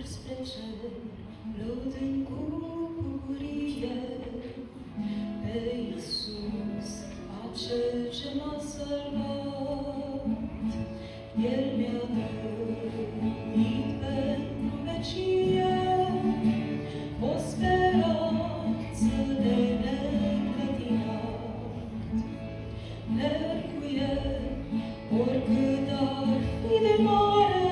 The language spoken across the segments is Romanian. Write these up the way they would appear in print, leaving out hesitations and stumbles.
spre cer, lăudând cu bucurie pe Iisus, acel ce m-a salvat. El mi-a dăruit pentru vecie o speranță de neclătinat. Merg cu El, oricât ar fi de mare,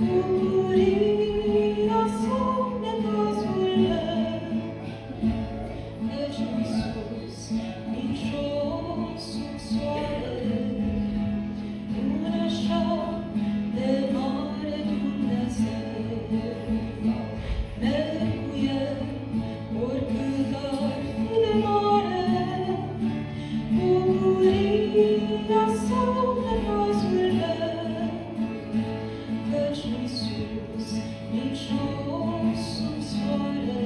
bucuria sa necazul meu, căci lui Iisus nicios sub soare, un așa de mare Dumnezeu. Merg cu El, oricât ar fi de mare, bucuria sa necazul meu, căci lui Iisus nicios sub soare,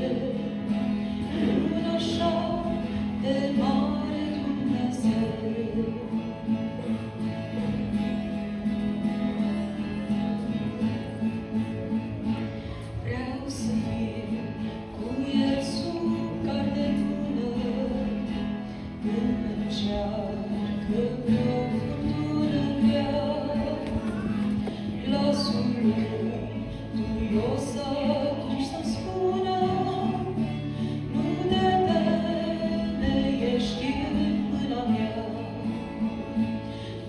un așa de mare Dumnezeu. Vreau să fiu cu El sub car de tună, când încearcă vreo furtună grea. Glasul lui duios atunci să-mi spună: nu te teme, ești în mâna mea.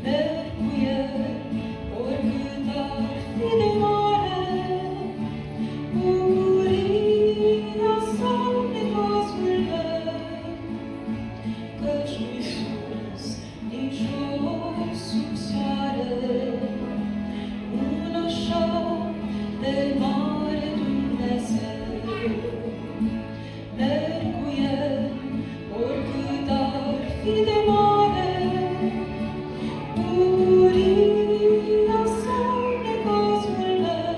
Merg cu El, oricât ar fi de mare, bucuria sa necazul meu, căci lui Iisus nicios sub soare, un așa de mare Dumnezeu. Merg cu El, oricât ar fi de mare, bucuria sa necazul meu,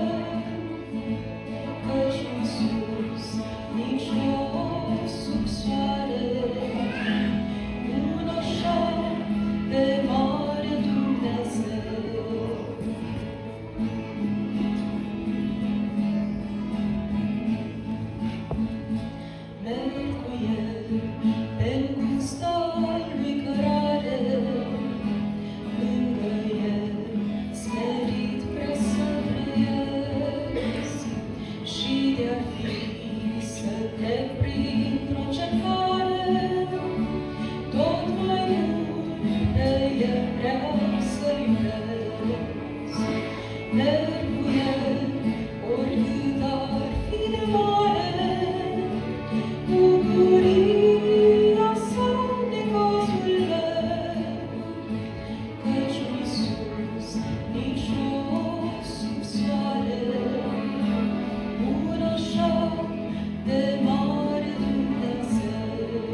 căci lui Iisus nicios sub soare, un așa de mare Dumnezeu. Merg cu El pe îngusta lui cărare, lângă El smerit prea să trăiesc, și de-ar fi să trec printr-o încercare, tot mai mult de El vreau să iubesc. Merg cu El, oricât ar fi de mare, bucuria sa necazul meu, căci lui Iisus nicios sub soare, un așa de mare Dumnezeu.